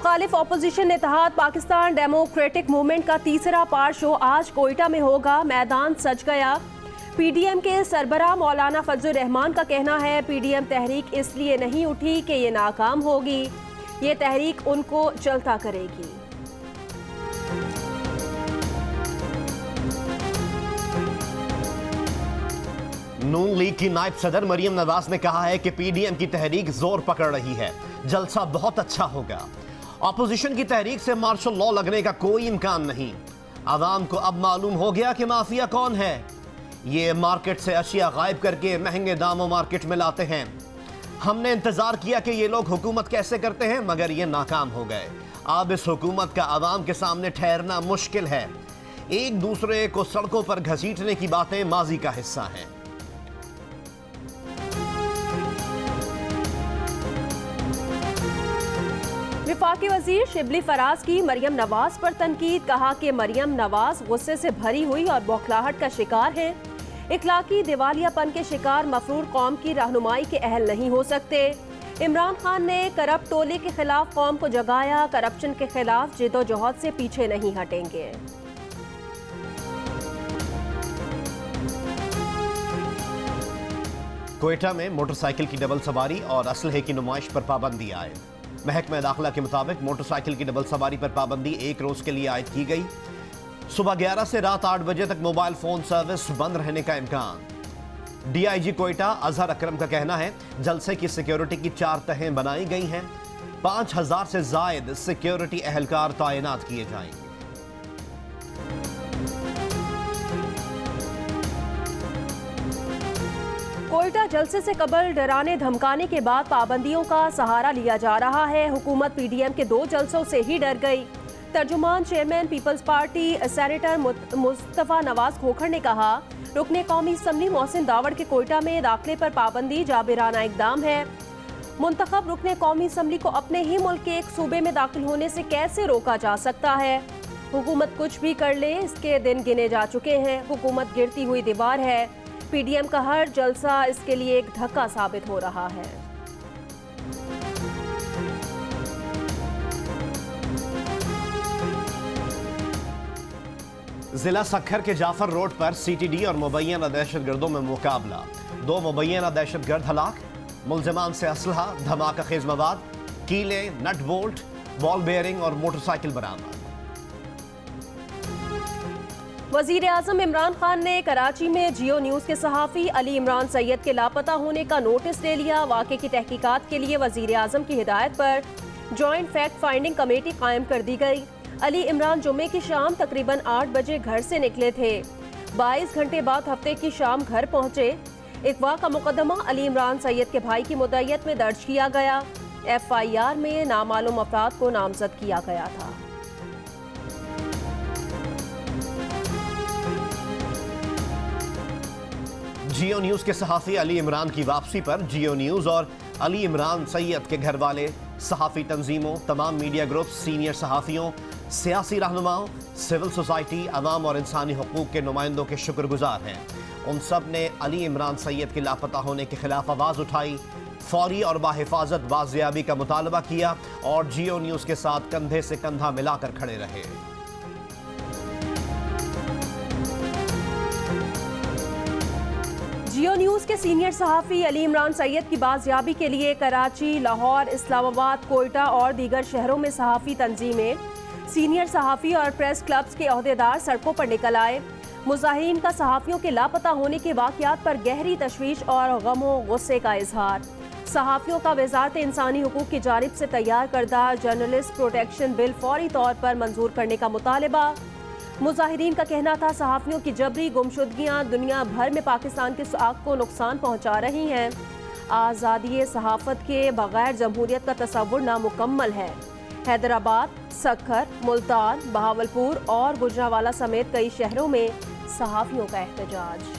مخالف اپوزیشن اتحاد Pakistan democratic movement کا تیسرا پار شو آج کوئٹہ میں ہوگا. میدان سج گیا. پی ڈی ایم کے سربراہ مولانا فضل الرحمان کا کہنا ہے پی ڈی ایم تحریک اس لیے نہیں اٹھی کہ یہ ناکام ہوگی, یہ تحریک ان کو چلتا کرے گی. نون لیگ کی نائب صدر مریم نواز نے کہا ہے کہ پی ڈی ایم کی تحریک زور پکڑ رہی ہے, جلسہ بہت اچھا ہوگا. اپوزیشن کی تحریک سے مارشل لا لگنے کا کوئی امکان نہیں. عوام کو اب معلوم ہو گیا کہ مافیا کون ہے. یہ مارکیٹ سے اشیاء غائب کر کے مہنگے داموں مارکیٹ میں لاتے ہیں. ہم نے انتظار کیا کہ یہ لوگ حکومت کیسے کرتے ہیں, مگر یہ ناکام ہو گئے. اب اس حکومت کا عوام کے سامنے ٹھہرنا مشکل ہے. ایک دوسرے کو سڑکوں پر گھسیٹنے کی باتیں ماضی کا حصہ ہیں. وفاقی وزیر شبلی فراز کی مریم نواز پر تنقید. کہا کہ مریم نواز غصے سے بھری ہوئی اور بوکھلاہٹ کا شکار ہیں. اخلاقی دیوالیہ پن کے شکار مفرور قوم کی رہنمائی کے اہل نہیں ہو سکتے. عمران خان نے کرپٹ ٹولے کے خلاف قوم کو جگایا. کرپشن کے خلاف جد و جہد سے پیچھے نہیں ہٹیں گے. کوئٹہ میں موٹر سائیکل کی ڈبل سواری اور اسلحے کی نمائش پر پابندی عائد. محکمہ داخلہ کے مطابق موٹر سائیکل کی ڈبل سواری پر پابندی ایک روز کے لیے عائد کی گئی. صبح 11 سے رات 8 بجے تک موبائل فون سروس بند رہنے کا امکان. ڈی آئی جی کوئٹہ اظہر اکرم کا کہنا ہے جلسے کی سیکیورٹی کی 4 تہیں بنائی گئی ہیں. 5000 سے زائد سیکیورٹی اہلکار تعینات کیے جائیں گے. کوئٹہ جلسے سے قبل ڈرانے دھمکانے کے بعد پابندیوں کا سہارا لیا جا رہا ہے. حکومت پی ڈی ایم کے 2 جلسوں سے ہی ڈر گئی. ترجمان چیئرمین پیپلز پارٹی سینیٹر مصطفیٰ نواز کھوکھر نے کہا رکن قومی اسمبلی محسن داوڑ کے کوئٹہ میں داخلے پر پابندی جابرانہ اقدام ہے. منتخب رکن قومی اسمبلی کو اپنے ہی ملک کے ایک صوبے میں داخل ہونے سے کیسے روکا جا سکتا ہے. حکومت کچھ بھی کر لے اس کے دن گنے جا چکے ہیں. حکومت گرتی ہوئی دیوار ہے. پی ڈی ایم کا ہر جلسہ اس کے لیے ایک دھکا ثابت ہو رہا ہے. ضلع سکھر کے جعفر روڈ پر سی ٹی ڈی اور مبینہ دہشت گردوں میں مقابلہ. 2 مبینہ دہشت گرد ہلاک. ملزمان سے اسلحہ, دھماکہ خیز مواد, کیلیں, نٹ بولٹ, بال بیئرنگ اور موٹر سائیکل برآمد. وزیر اعظم عمران خان نے کراچی میں جیو نیوز کے صحافی علی عمران سید کے لاپتہ ہونے کا نوٹس لے لیا. واقعے کی تحقیقات کے لیے وزیر اعظم کی ہدایت پر جوائنٹ فیکٹ فائنڈنگ کمیٹی قائم کر دی گئی. علی عمران جمعے کی شام تقریباً 8 بجے گھر سے نکلے تھے. 22 گھنٹے بعد ہفتے کی شام گھر پہنچے. اغوا کا مقدمہ علی عمران سید کے بھائی کی مدعیت میں درج کیا گیا. ایف آئی آر میں نامعلوم افراد کو نامزد کیا گیا تھا. جیو نیوز کے صحافی علی عمران کی واپسی پر جیو نیوز اور علی عمران سید کے گھر والے, صحافی تنظیموں, تمام میڈیا گروپس, سینئر صحافیوں, سیاسی رہنماؤں, سول سوسائٹی, عوام اور انسانی حقوق کے نمائندوں کے شکر گزار ہیں. ان سب نے علی عمران سید کے لاپتہ ہونے کے خلاف آواز اٹھائی, فوری اور باحفاظت بازیابی کا مطالبہ کیا اور جیو نیوز کے ساتھ کندھے سے کندھا ملا کر کھڑے رہے. جیو نیوز کے سینئر صحافی علی عمران سید کی بازیابی کے لیے کراچی، لاہور، اسلام آباد، کوئٹہ اور دیگر شہروں میں صحافی تنظیمیں، سینئر صحافی اور پریس کلبز کے عہدیدار سڑکوں پر نکل آئے. مظاہرین کا صحافیوں کے لاپتہ ہونے کے واقعات پر گہری تشویش اور غم و غصے کا اظہار. صحافیوں کا وزارت انسانی حقوق کی جانب سے تیار کردہ جرنلسٹ پروٹیکشن بل فوری طور پر منظور کرنے کا مطالبہ. مظاہرین کا کہنا تھا صحافیوں کی جبری گمشدگیاں دنیا بھر میں پاکستان کے ساکھ کو نقصان پہنچا رہی ہیں. آزادی صحافت کے بغیر جمہوریت کا تصور نامکمل ہے. حیدرآباد، سکھر، ملتان، بہاولپور اور گجرانوالہ سمیت کئی شہروں میں صحافیوں کا احتجاج.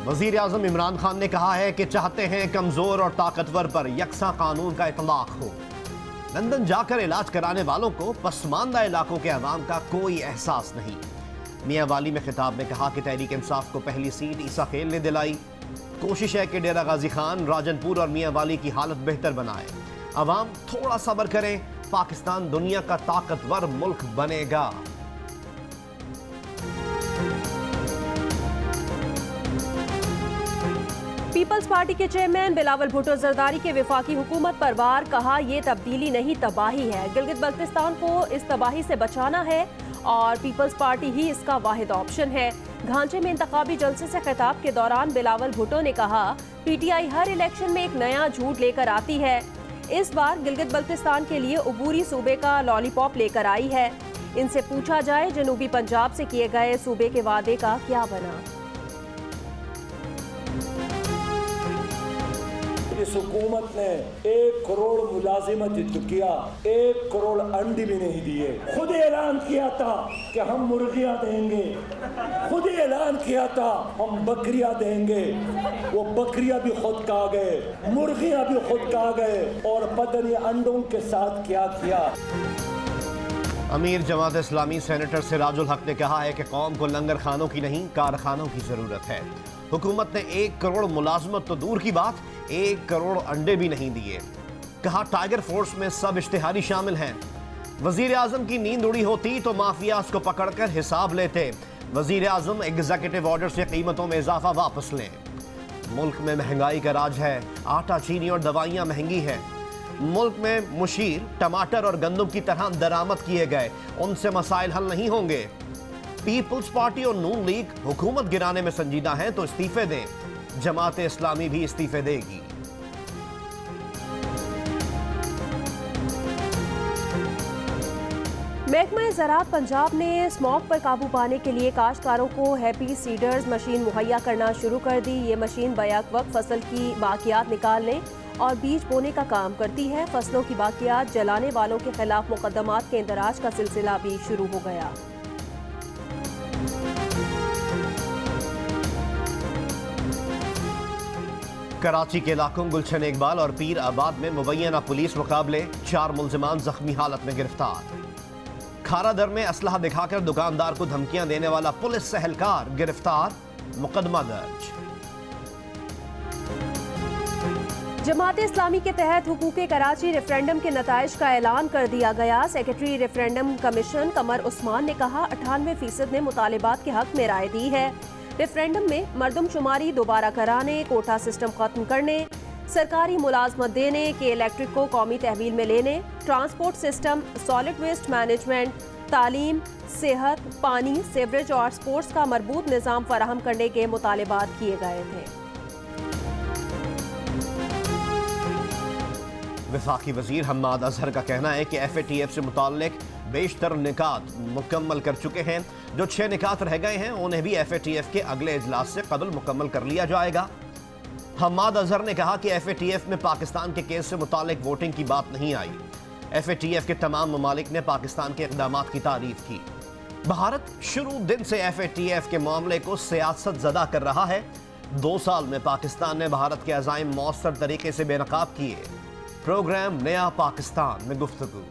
وزیر اعظم عمران خان نے کہا ہے کہ چاہتے ہیں کمزور اور طاقتور پر یکساں قانون کا اطلاق ہو. لندن جا کر علاج کرانے والوں کو پسماندہ علاقوں کے عوام کا کوئی احساس نہیں. میاں والی میں خطاب میں کہا کہ تحریک انصاف کو پہلی سیٹ عیسیٰ خیل نے دلائی. کوشش ہے کہ ڈیرہ غازی خان، راجن پور اور میاں والی کی حالت بہتر بنائے. عوام تھوڑا صبر کریں، پاکستان دنیا کا طاقتور ملک بنے گا. پیپلز پارٹی کے چیئرمین بلاول بھٹو زرداری کے وفاقی حکومت پر وار، کہا یہ تبدیلی نہیں تباہی ہے. گلگت بلتستان کو اس تباہی سے بچانا ہے اور پیپلز پارٹی ہی اس کا واحد آپشن ہے. گھانچے میں انتخابی جلسے سے خطاب کے دوران بلاول بھٹو نے کہا P T I Hare election میں ایک نیا جھوٹ لے کر آتی ہے. اس بار گلگت بلتستان کے لیے عبوری صوبے کا لالی پاپ لے کر آئی ہے. ان سے پوچھا جائے جنوبی پنجاب سے کیے گئے صوبے کے وعدے کا کیا بنا. اس حکومت نے 1 کروڑ ملازمت تو کیا، 1 کروڑ انڈے بھی نہیں دیے. خود اعلان کیا تھا کہ ہم مرغیاں دیں گے، خود اعلان کیا تھا ہم بکریاں دیں گے. وہ بکریاں بھی خود کھا گئے، مرغیاں بھی خود کھا گئے، اور پتہ نہیں انڈوں کے ساتھ کیا کیا. امیر جماعت اسلامی سینیٹر سراج الحق نے کہا ہے کہ قوم کو لنگر خانوں کی نہیں کارخانوں کی ضرورت ہے. حکومت نے 1 کروڑ ملازمت تو دور کی بات، 1 کروڑ انڈے بھی نہیں دیے. کہا ٹائیگر فورس میں سب اشتہاری شامل ہیں. وزیر اعظم کی نیند اڑی ہوتی تو مافیاز کو پکڑ کر حساب لیتے. وزیر اعظم ایگزیکٹو آرڈر سے قیمتوں میں اضافہ واپس لیں. ملک میں مہنگائی کا راج ہے، آٹا، چینی اور دوائیاں مہنگی ہیں. ملک میں مشیر، ٹماٹر اور گندم کی طرح درآمد کیے گئے، ان سے مسائل حل نہیں ہوں گے. پیپلز پارٹی اور نون لیگ حکومت گرانے میں سنجیدہ ہیں تو استعفے دیں. جماعت اسلامی بھی استعفے دے گی. محکمہ زراعت پنجاب نے اسموگ پر قابو پانے کے لیے کاشتکاروں کو ہیپی سیڈرز مشین مہیا کرنا شروع کر دی. یہ مشین بیک وقت فصل کی باقیات نکالنے اور بیج بونے کا کام کرتی ہے. فصلوں کی باقیات جلانے والوں کے خلاف مقدمات کے اندراج کا سلسلہ بھی شروع ہو گیا. کراچی کے علاقوں گلشن اقبال اور پیر آباد میں مبینہ پولیس مقابلے، 4 ملزمان زخمی حالت میں گرفتار. کھارا در میں اسلحہ دکھا کر دکاندار کو دھمکیاں دینے والا پولیس اہلکار گرفتار، مقدمہ درج. جماعت اسلامی کے تحت حقوق کراچی ریفرینڈم کے نتائج کا اعلان کر دیا گیا. سیکرٹری ریفرینڈم کمیشن قمر عثمان نے کہا 98% نے مطالبات کے حق میں رائے دی ہے. ریفرینڈم میں مردم شماری دوبارہ کرانے، کوٹا سسٹم ختم کرنے، سرکاری ملازمت دینے، کے الیکٹرک کو قومی تحویل میں لینے، transport system, solid waste management, تعلیم، صحت، پانی، سیوریج اور سپورٹس کا مربوط نظام فراہم کرنے کے مطالبات کیے گئے تھے. وفاقی وزیر حماد اظہر کا کہنا ہے کہ ایف اے ٹی ایف سے متعلق بیشتر نکات مکمل کر چکے ہیں. جو 6 نکات رہ گئے ہیں انہیں بھی ایف اے ٹی ایف کے اگلے اجلاس سے قبل مکمل کر لیا جائے گا. حماد اظہر نے کہا کہ ایف اے ٹی ایف میں پاکستان کے کیس سے متعلق ووٹنگ کی بات نہیں آئی. ایف اے ٹی ایف کے تمام ممالک نے پاکستان کے اقدامات کی تعریف کی. بھارت شروع دن سے ایف اے ٹی ایف کے معاملے کو سیاست زدہ کر رہا ہے. 2 سال میں پاکستان نے بھارت کے عزائم مؤثر طریقے سے بے نقاب کیے. پروگرام نیا پاکستان میں گفتگو.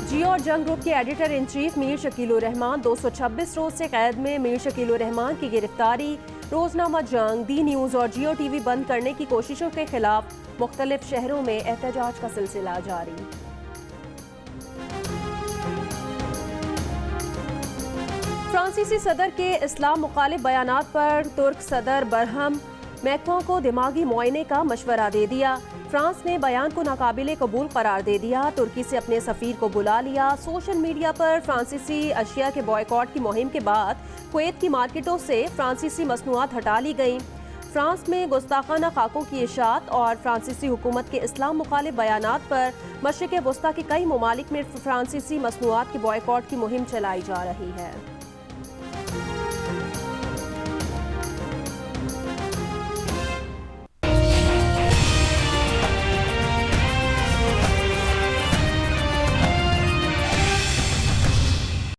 جیو اور جنگ گروپ کے ایڈیٹر ان چیف میر شکیل الرحمان 226 روز سے قید میں. میر شکیل الرحمان کی گرفتاری، روزنامہ جنگ، دی نیوز اور جیو ٹی وی بند کرنے کی کوششوں کے خلاف مختلف شہروں میں احتجاج کا سلسلہ جاری. فرانسیسی صدر کے اسلام مخالف بیانات پر ترک صدر برہم میکروں کو دماغی معائنے کا مشورہ دے دیا. فرانس نے بیان کو ناقابل قبول قرار دے دیا. ترکی سے اپنے سفیر کو بلا لیا. سوشل میڈیا پر فرانسیسی اشیاء کے بائیکاٹ کی مہم کے بعد کویت کی مارکیٹوں سے فرانسیسی مصنوعات ہٹا لی گئیں. فرانس میں گستاخانہ خاکوں کی اشاعت اور فرانسیسی حکومت کے اسلام مخالف بیانات پر مشرق وسطیٰ کے کئی ممالک میں فرانسیسی مصنوعات کے بائیکاٹ کی مہم چلائی جا رہی ہے.